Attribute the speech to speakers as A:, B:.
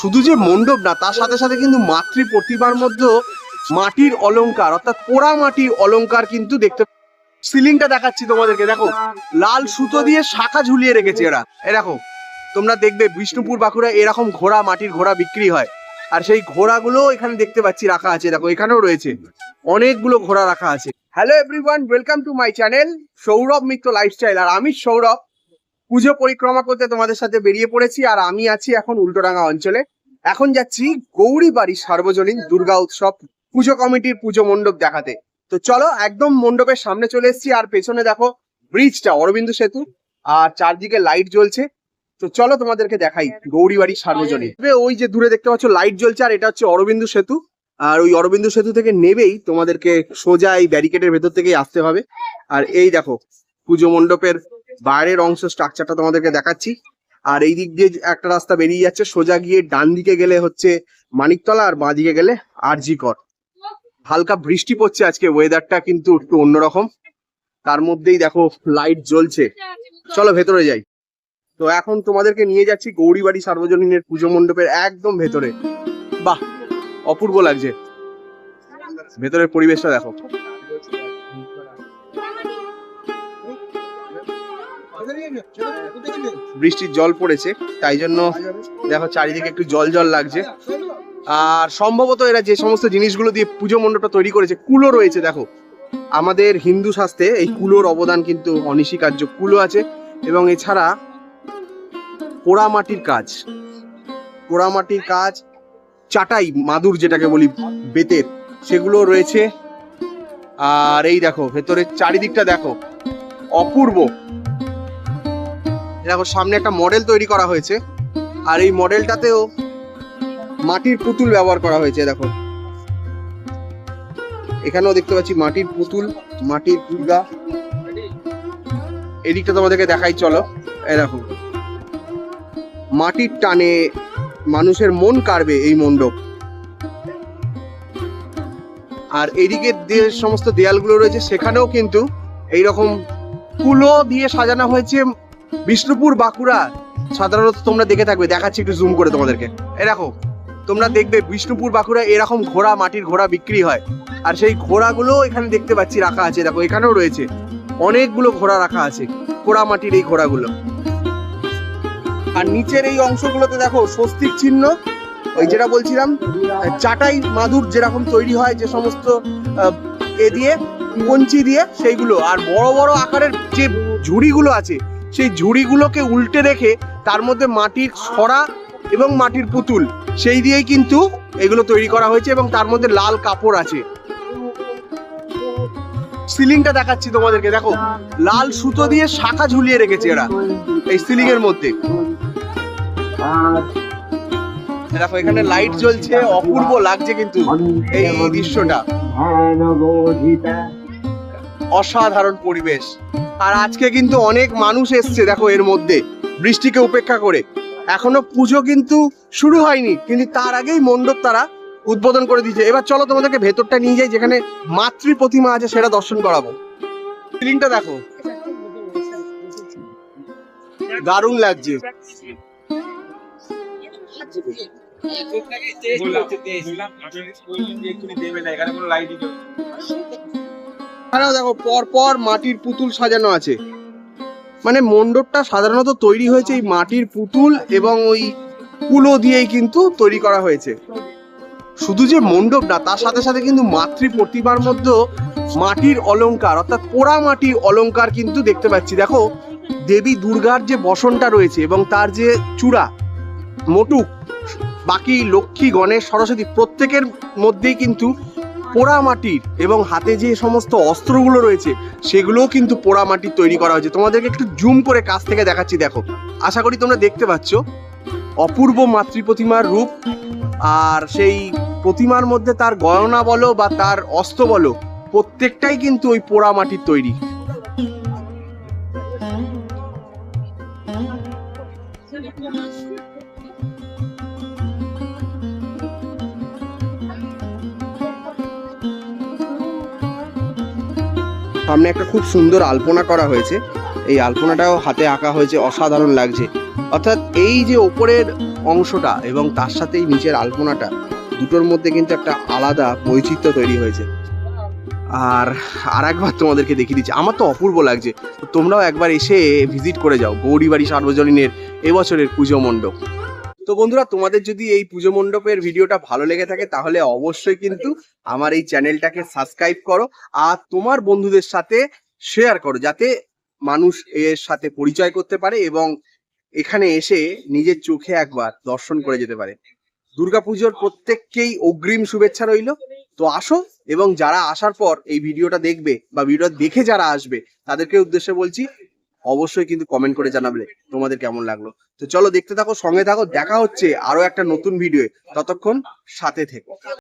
A: শুধু যে মণ্ডপ না, তার সাথে সাথে কিন্তু মাতৃ প্রতিমার মধ্যেও মাটির অলংকার অর্থাৎ পোড়া মাটির অলংকার কিন্তু দেখতে। সিলিংটা দেখাচ্ছি তোমাদেরকে, দেখো লাল সুতো দিয়ে শাখা ঝুলিয়ে রেখেছে এরা। এরকম তোমরা দেখবে বিষ্ণুপুর বাঁকুড়া এরকম ঘোড়া, মাটির ঘোড়া বিক্রি হয়, আর সেই ঘোড়াগুলো এখানে দেখতে পাচ্ছি রাখা আছে। দেখো এখানেও রয়েছে অনেকগুলো ঘোড়া রাখা আছে। Hello everyone, welcome to my channel Sourav Mitra lifestyle. আর আমি সৌরভ পুজো পরিক্রমা করতে তোমাদের সাথে বেরিয়ে পড়েছি। আর আমি আছি এখন উল্টোডাঙ্গা অঞ্চলে। এখন যাচ্ছি গৌরীবাড়ি সার্বজনীন দুর্গা উৎসব পুজো কমিটির পুজো মণ্ডপ দেখাতে। তো চলো, একদম মণ্ডপের সামনে চলে এসেছি। আর পেছনে দেখো ব্রিজটা, অরবিন্দ সেতু, আর চারদিকে লাইট জ্বলছে। তো চলো তোমাদেরকে দেখাই গৌরীবাড়ি সার্বজনীন। ওই যে দূরে দেখতে পাচ্ছ লাইট জ্বলছে, আর এটা হচ্ছে অরবিন্দ সেতু। আর ওই অরবিন্দ সেতু থেকে নেবেই তোমাদেরকে সোজা এই ব্যারিকেডের ভেতর থেকেই আসতে হবে। আর এই দেখো পুজো মণ্ডপের বাইরের অংশ, স্ট্রাকচারটা তোমাদেরকে দেখাচ্ছি। আর এই দিক দিয়ে একটা রাস্তা বেরিয়ে যাচ্ছে, সোজা গিয়ে ডান দিকে গেলে হচ্ছে মানিকতলা, আর বাঁ দিকে গেলে আরজি কর। হালকা বৃষ্টি পড়ছে আজকে, ওয়েদারটা কিন্তু একটু অন্যরকম। তার মধ্যেই দেখো লাইট জ্বলছে। চলো ভেতরে যাই। তো এখন তোমাদেরকে নিয়ে যাচ্ছি গৌরীবাড়ি সার্বজনীনের পুজো মণ্ডপের একদম ভেতরে। বাহ, অপূর্ব লাগছে ভেতরের পরিবেশটা। দেখো বৃষ্টির জল পড়েছে, তাই জন্য দেখো চারিদিকে একটু জল জল লাগছে। আর সম্ভবত এরা যে সমস্ত জিনিসগুলো দিয়ে পুজো মণ্ডপটা তৈরি করেছে, কুলো রয়েছে। দেখো আমাদের হিন্দু শাস্ত্রে এই কুলোর অবদান কিন্তু অনস্বীকার্য। কুলো আছে, এবং এছাড়া পোড়ামাটির কাজ, পোড়ামাটির কাজ, চাটাই মাদুর যেটাকে বলি বেতের, সেগুলো রয়েছে। আর এই দেখো ভেতরের চারিদিকটা দেখো, অপূর্ব। দেখো সামনে একটা মডেল তৈরি করা হয়েছে, আর এই মডেলটাতেও মাটির পুতুল ব্যবহার করা হয়েছে। দেখো এখানেও দেখতে পাচ্ছি মাটির পুতুল, মাটির দুর্গা। এদিকটা তোমাদেরকে দেখাই, চলো। এরকম মাটির টানে মানুষের মন কাড়বে এই মণ্ডপ। আর এদিকে যে সমস্ত দেয়ালগুলো রয়েছে, সেখানেও কিন্তু এইরকম কুলো দিয়ে সাজানো হয়েছে। বিষ্ণুপুর বাঁকুড়া সাধারণত তোমরা দেখে থাকবে, দেখাচ্ছি একটু জুম করে তোমাদেরকে। এরকম তোমরা দেখবে বিষ্ণুপুর বাঁকুড়া এরকম ঘোড়া, মাটির ঘোড়া বিক্রি হয়, আর সেই ঘোড়াগুলো এখানে দেখতে পাচ্ছি রাখা আছে। দেখো এখানেও রয়েছে অনেকগুলো ঘোড়া রাখা আছে, পোড়া মাটির এই ঘোড়াগুলো। আর নিচের এই অংশগুলোতে দেখো স্বস্তিক চিহ্ন, ওই যেটা বলছিলাম চাটাই মাদুর যেরকম তৈরি হয়, যে সমস্ত এ দিয়ে কঞ্চি দিয়ে, সেইগুলো। আর বড় বড় আকারের যে ঝুড়িগুলো আছে, সেই ঝুড়িগুলোকে উল্টে রেখে তার মধ্যে মাটির ছড়া এবং মাটির পুতুল, সেই দিয়েই কিন্তু এগুলো তৈরি করা হয়েছে, এবং তার মধ্যে লাল কাপড় আছে। সিলিংটা দেখাচ্ছি তোমাদেরকে, দেখো লাল সুতো দিয়ে শাখা ঝুলিয়ে রেখেছে এরা এই সিলিং এর মধ্যে। দেখো এখানে লাইট জ্বলছে, অপূর্ব লাগছে কিন্তু এই দৃশ্যটা, অসাধারণ পরিবেশ। আর আজকে কিন্তু অনেক মানুষ এসছে দেখো এর মধ্যে, বৃষ্টিকে উপেক্ষা করে। এখনো পুজো কিন্তু শুরু হয়নি, কিন্তু তার আগেই মণ্ডপ তারা উদ্বোধন করে দিয়েছে। এবার চলো তোমাদেরকে ভেতরটা নিয়ে যাই, যেখানে মাতৃ প্রতিমা আছে সেটা দর্শন করাবো। সিলিংটা দেখো, দারুণ লাগছে। দেখো পর পর মাটির পুতুল সাজানো আছে। মানে মণ্ডপটা সাধারণত তৈরি হয়েছে এই মাটির পুতুল এবং ওই কুলো দিয়েই কিন্তু তৈরি করা হয়েছে। শুধু যে মণ্ডপ না, তার সাথে সাথে কিন্তু মাতৃ প্রতিমার মধ্যেও মাটির অলংকার অর্থাৎ পোড়া মাটির অলংকার কিন্তু দেখতে পাচ্ছি। দেখো দেবী দুর্গার যে বসনটা রয়েছে এবং তার যে চূড়া, মোটুক, বাকি লক্ষ্মী, গণেশ, সরস্বতী প্রত্যেকের মধ্যেই কিন্তু পোড়া মাটির, এবং হাতে যে সমস্ত অস্ত্রগুলো রয়েছে সেগুলোও কিন্তু পোড়া মাটির তৈরি করা হয়েছে। তোমাদেরকে একটু জুম করে কাছ থেকে দেখাচ্ছি, দেখো। আশা করি তোমরা দেখতে পাচ্ছ অপূর্ব মাতৃ প্রতিমার রূপ। আর সেই প্রতিমার মধ্যে তার গয়না বলো বা তার অস্ত্র বলো, প্রত্যেকটাই কিন্তু ওই পোড়া মাটির তৈরি। সামনে একটা খুব সুন্দর আলপনা করা হয়েছে, এই আলপনাটাও হাতে আঁকা হয়েছে, অসাধারণ লাগছে। অর্থাৎ এই যে ওপরের অংশটা এবং তার সাথে এই নিচের আলপনাটা, দুটোর মধ্যে কিন্তু একটা আলাদা বৈচিত্র্য তৈরি হয়েছে। আর একবার তোমাদেরকে দেখিয়ে দিচ্ছি, আমার তো অপূর্ব লাগছে। তোমরাও একবার এসে ভিজিট করে যাও গৌরীবাড়ি সার্বজনীনের এবছরের পুজো মণ্ডপ। তো বন্ধুরা, তোমাদের যদি এই পুজো মণ্ডপের ভিডিওটা ভালো লেগে থাকে তাহলে অবশ্যই কিন্তু আমার এই চ্যানেলটাকে সাবস্ক্রাইব করো আর তোমার বন্ধুদের সাথে শেয়ার করো, যাতে মানুষ এর সাথে পরিচয় করতে পারে এবং এখানে এসে নিজের চোখে একবার দর্শন করে যেতে পারে। দুর্গাপুজোর প্রত্যেককেই অগ্রিম শুভেচ্ছা রইল। তো আসো, এবং যারা আসার পর এই ভিডিওটা দেখবে বা ভিডিও দেখে যারা আসবে তাদেরকে উদ্দেশ্যে বলছি, অবশ্যই কিন্তু কমেন্ট করে জানাবে তোমাদের কেমন লাগলো। তো চলো দেখতে থাকো, সঙ্গে থাকো, দেখা হচ্ছে আরো একটা নতুন ভিডিও। ততক্ষণ সাথে থেকো।